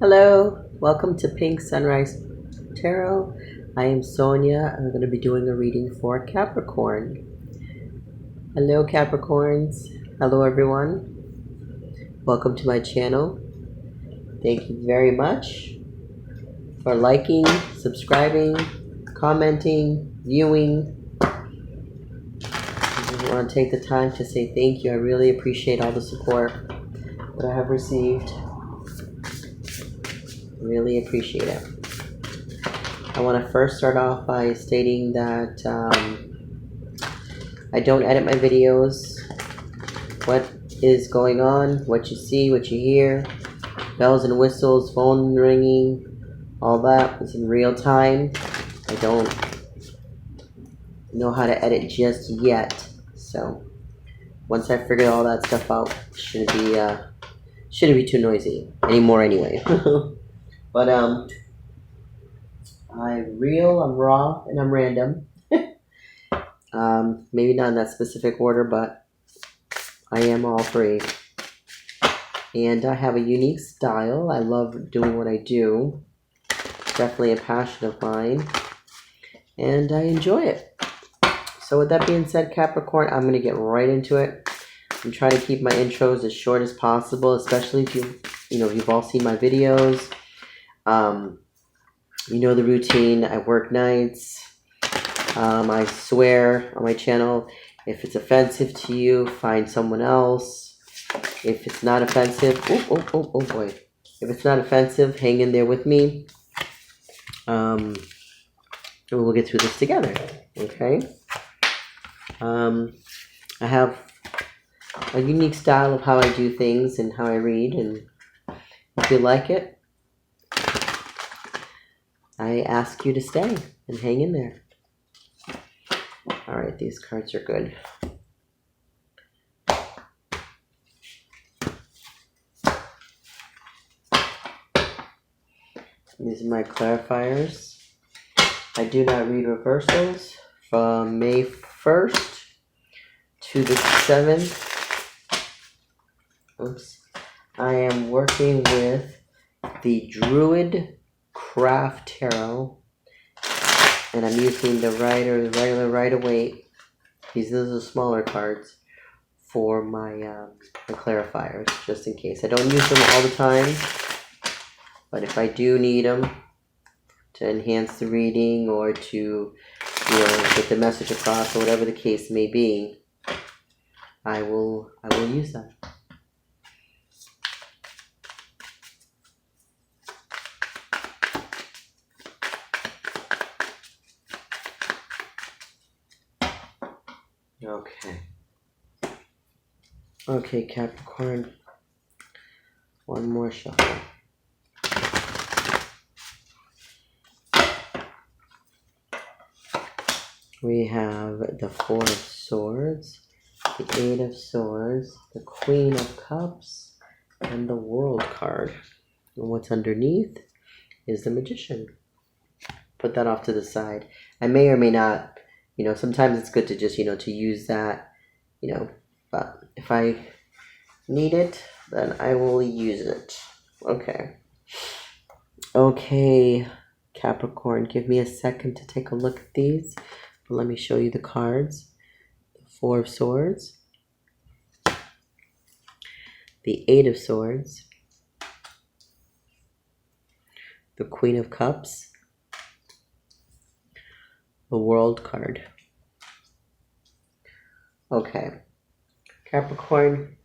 Hello, welcome to Pink Sunrise Tarot. I am Sonia. I'm going to be doing a reading for Capricorn. Hello, Capricorns. Hello, everyone. Welcome to my channel. Thank you very much for liking, subscribing, commenting, viewing. I want to take the time to say thank you. I really appreciate all the support that I have received. Really appreciate it. I want to first start off by stating that I don't edit my videos. What is going on, what you see, what you hear, bells and whistles, phone ringing, all that is in real time. I don't know how to edit just yet, so once I figure all that stuff out, shouldn't be too noisy anymore anyway. But I'm real, I'm raw, and I'm random. Maybe not in that specific order, but I am all three. And I have a unique style. I love doing what I do. Definitely a passion of mine. And I enjoy it. So with that being said, Capricorn, I'm going to get right into it. I'm trying to keep my intros as short as possible, especially if you've all seen my videos. You know the routine. I work nights. I swear on my channel, if it's offensive to you, find someone else. If it's not offensive, oh boy. If it's not offensive, hang in there with me. And we'll get through this together, okay? I have a unique style of how I do things and how I read, and if you like it, I ask you to stay and hang in there. Alright, these cards are good. These are my clarifiers. I do not read reversals from May 1st to the 7th. Oops. I am working with the Druid Craft Tarot, and I'm using the regular Rider-Waite. These are the smaller cards for my the clarifiers, just in case. I don't use them all the time, but if I do need them to enhance the reading or to get the message across or whatever the case may be, I will use them. Okay, Capricorn. One more shuffle. We have the Four of Swords, the Eight of Swords, the Queen of Cups, and the World card. And what's underneath is the Magician. Put that off to the side. I may or may not, sometimes it's good to just, to use that, but if I need it, then I will use it. Okay, Capricorn, give me a second to take a look at these. But let me show you the cards. The Four of Swords, the Eight of Swords, the Queen of Cups, the World card. Okay. Capricorn,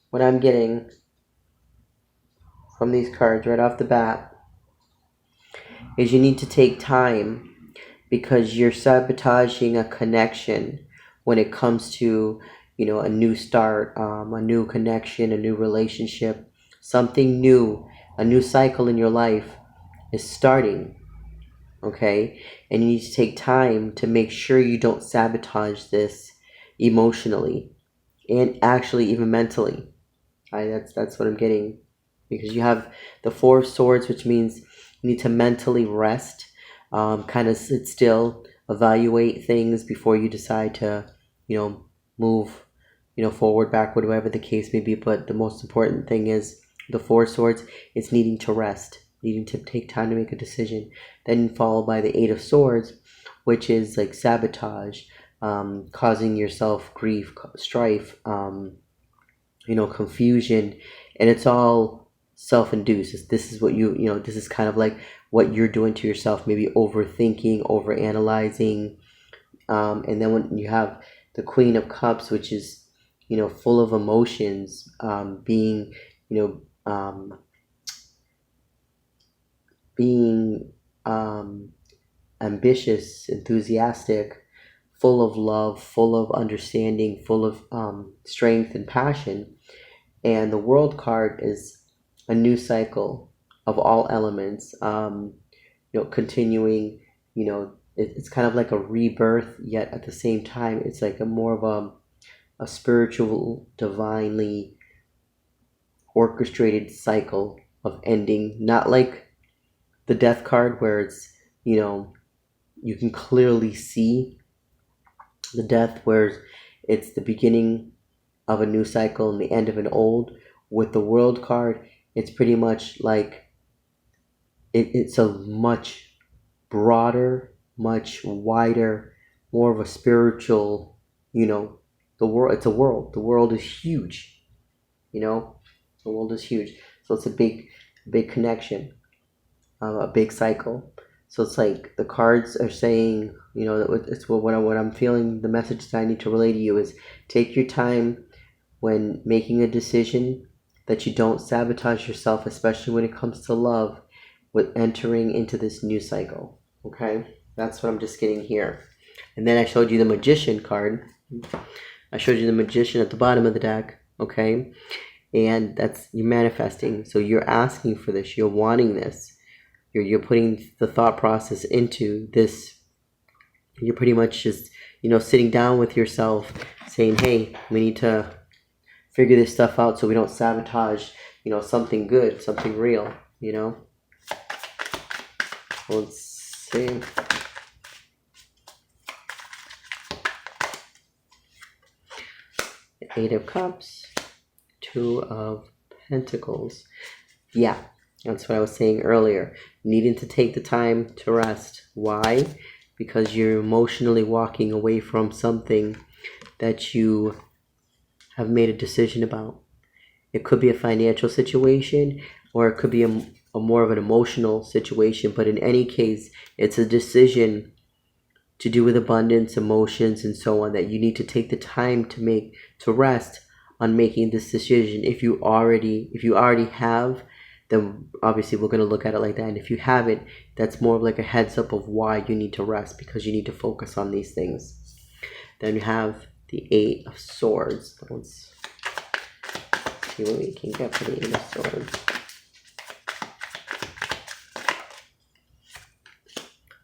what I'm getting from these cards right off the bat is you need to take time, because you're sabotaging a connection when it comes to, a new start, a new connection, a new relationship, something new, a new cycle in your life is starting, okay? And you need to take time to make sure you don't sabotage this emotionally and actually even mentally. That's what I'm getting, because you have the Four of Swords, which means you need to mentally rest, kind of sit still, evaluate things before you decide to move forward, backward, whatever the case may be. But the most important thing is The Four of Swords is needing to rest, needing to take time to make a decision. Then followed by the Eight of Swords, which is like sabotage, causing yourself grief, strife, confusion, and it's all self-induced. This is what this is kind of like what you're doing to yourself, maybe overthinking, overanalyzing, and then when you have the Queen of Cups, which is full of emotions, being ambitious, enthusiastic, full of love, full of understanding, full of strength and passion. And the World card is a new cycle of all elements, continuing, it's kind of like a rebirth, yet at the same time, it's like a more of a spiritual, divinely orchestrated cycle of ending, not like the Death card where it's, you can clearly see the death, where it's the beginning of a new cycle and the end of an old. With the World card, it's pretty much like it's a much broader, much wider, more of a spiritual, the world. It's a world. The world is huge, the world is huge. So it's a big connection, a big cycle. So it's like the cards are saying, it's what I'm feeling. The message that I need to relay to you is take your time when making a decision, that you don't sabotage yourself, especially when it comes to love, with entering into this new cycle. Okay? That's what I'm just getting here. And then I showed you the Magician card. I showed you the Magician at the bottom of the deck. Okay? And that's, you're manifesting. So you're asking for this. You're wanting this. You're putting the thought process into this. You're pretty much just, sitting down with yourself saying, hey, we need to figure this stuff out so we don't sabotage, something good, something real, Let's see. Eight of Cups, Two of Pentacles. Yeah, that's what I was saying earlier. Needing to take the time to rest. Why? Because you're emotionally walking away from something that you have made a decision about. It could be a financial situation, or it could be a more of an emotional situation. But in any case, it's a decision to do with abundance, emotions, and so on, that you need to take the time to rest on making this decision. If you already have, then obviously we're going to look at it like that. And if you haven't, that's more of like a heads up of why you need to rest, because you need to focus on these things. Then you have the Eight of Swords. Let's see what we can get for the Eight of Swords.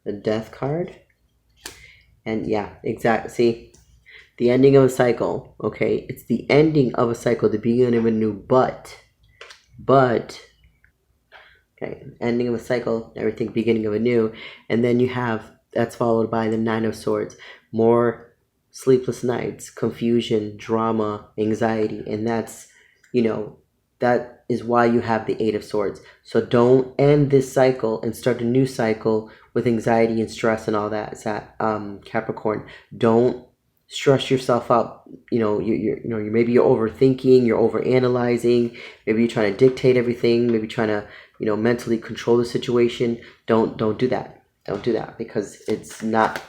The Death card. And yeah, exactly. See, the ending of a cycle. Okay, it's the ending of a cycle, the beginning of a new, but okay, ending of a cycle, everything beginning of a new. And then you have, that's followed by the Nine of Swords. More sleepless nights, confusion, drama, anxiety. And that's, that is why you have the Eight of Swords. So don't end this cycle and start a new cycle with anxiety and stress and all that. It's that Capricorn. Don't stress yourself out. Maybe you're overthinking, you're overanalyzing, maybe you're trying to dictate everything, maybe trying to, mentally control the situation. Don't do that. Don't do that, because it's not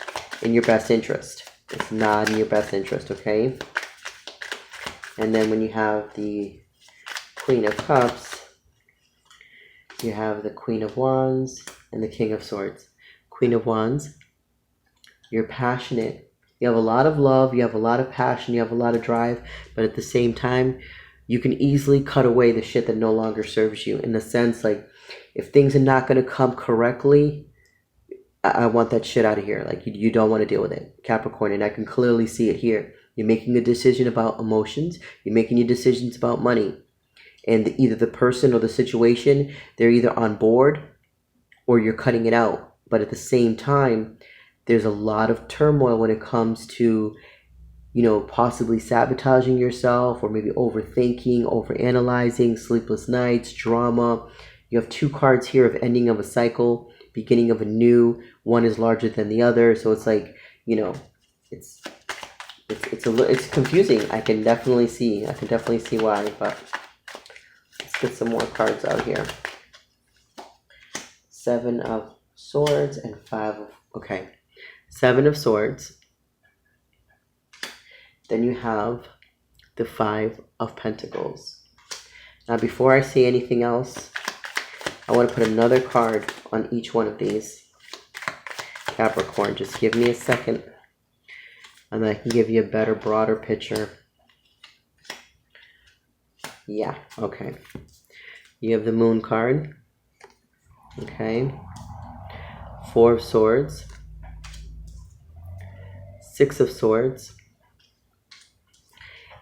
in your best interest. It's not in your best interest, okay? And then when you have the Queen of Cups, you have the Queen of Wands and the King of Swords. Queen of Wands, you're passionate. You have a lot of love, you have a lot of passion, you have a lot of drive, but at the same time, you can easily cut away the shit that no longer serves you. In the sense, like, if things are not going to come correctly, I want that shit out of here. Like, you don't want to deal with it, Capricorn, and I can clearly see it here. You're making a decision about emotions. You're making your decisions about money. And either the person or the situation, they're either on board or you're cutting it out. But at the same time, there's a lot of turmoil when it comes to, possibly sabotaging yourself, or maybe overthinking, overanalyzing, sleepless nights, drama. You have 2 cards here of ending of a cycle, beginning of a new. One is larger than the other, so it's like, it's confusing. I can definitely see why, but let's get some more cards out here. 7 of Swords and 5 of, okay, 7 of Swords. Then you have the 5 of Pentacles. Now, before I say anything else, I want to put another card on each one of these. Capricorn, just give me a second, and then I can give you a better, broader picture. Yeah, okay. You have the Moon card. Okay. 4 of Swords. 6 of Swords.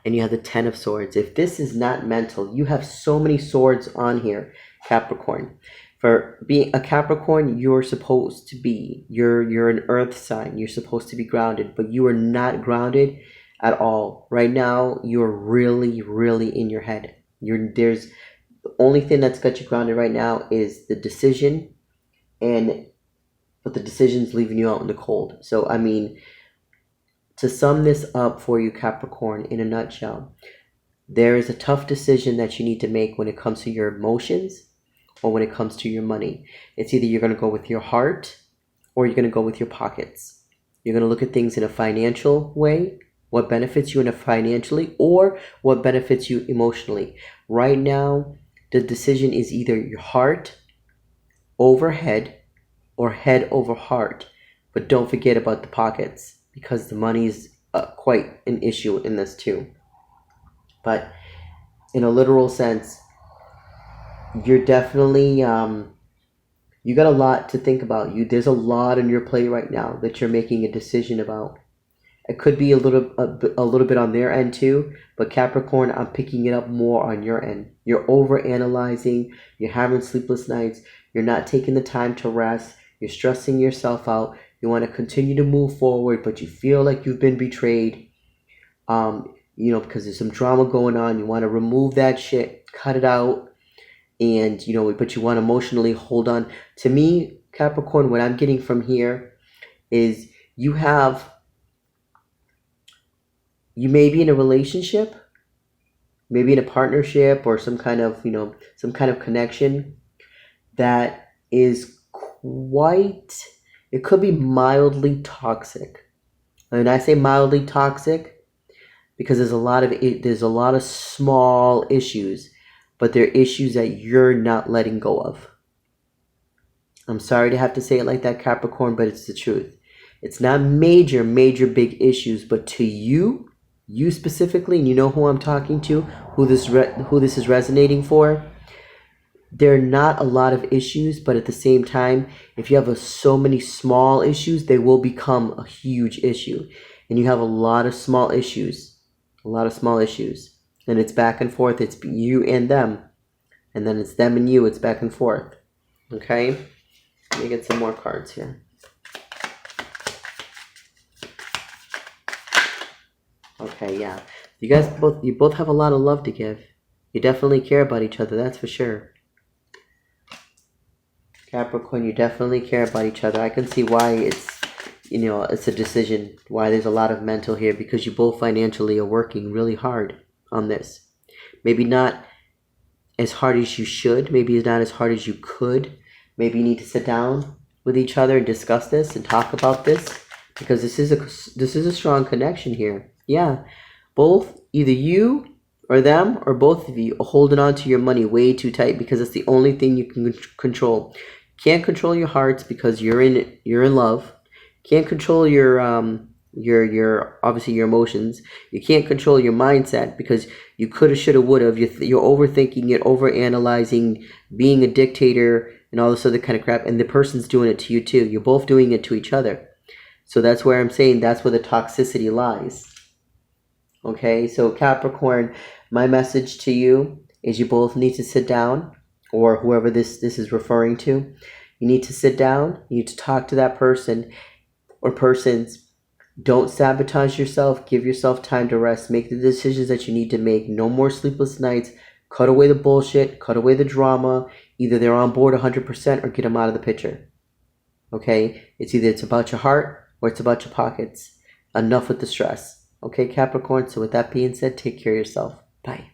And you have the 10 of Swords. If this is not mental, you have so many swords on here, Capricorn. For being a Capricorn, you're supposed to be, you're an earth sign. You're supposed to be grounded, but you are not grounded at all. Right now, you're really, really in your head. The only thing that's got you grounded right now is the decision, but the decision's leaving you out in the cold. So, I mean, to sum this up for you, Capricorn, in a nutshell, there is a tough decision that you need to make when it comes to your emotions or when it comes to your money. It's either you're going to go with your heart or you're going to go with your pockets. You're going to look at things in a financial way, what benefits you financially, or what benefits you emotionally. Right now, the decision is either your heart over head or head over heart. But don't forget about the pockets, because the money is quite an issue in this too. But in a literal sense, you're definitely, you got a lot to think about. There's a lot on your plate right now that you're making a decision about. It could be a little bit on their end too, but Capricorn, I'm picking it up more on your end. You're over-analyzing, you're having sleepless nights, you're not taking the time to rest, you're stressing yourself out. You want to continue to move forward, but you feel like you've been betrayed, because there's some drama going on. You want to remove that shit, cut it out, and, but you want to emotionally hold on. To me, Capricorn, what I'm getting from here is you may be in a relationship, maybe in a partnership, or some kind of connection that is quite... It could be mildly toxic. And I say mildly toxic because there's a lot of small issues, but they're issues that you're not letting go of. I'm sorry to have to say it like that, Capricorn, but it's the truth. It's not major big issues, but to you specifically, and you know who I'm talking to, who this is resonating for. There are not a lot of issues, but at the same time, if you have so many small issues, they will become a huge issue. And you have a lot of small issues. And it's back and forth. It's you and them. And then it's them and you. It's back and forth. Okay? Let me get some more cards here. Okay, yeah. You both have a lot of love to give. You definitely care about each other, that's for sure. Capricorn, you definitely care about each other. I can see why it's a decision, why there's a lot of mental here, because you both financially are working really hard on this. Maybe not as hard as you should, maybe not as hard as you could. Maybe you need to sit down with each other and discuss this and talk about this, because this is a strong connection here. Yeah, both, either you or them, or both of you, are holding on to your money way too tight because it's the only thing you can control. Can't control your hearts because you're in love. Can't control your obviously your emotions. You can't control your mindset because you coulda, shoulda, woulda. You're overthinking it, overanalyzing, being a dictator, and all this other kind of crap. And the person's doing it to you too. You're both doing it to each other. So that's where I'm saying that's where the toxicity lies. Okay, so Capricorn, my message to you is you both need to sit down, or whoever this is referring to. You need to sit down, you need to talk to that person or persons Don't sabotage yourself. Give yourself time to rest. Make the decisions that you need to make. No more sleepless nights. Cut away the bullshit. Cut away the drama. Either they're on board 100% or get them out of the picture. Okay? It's about your heart or it's about your pockets. Enough with the stress. Okay, Capricorn? So with that being said, take care of yourself. Bye.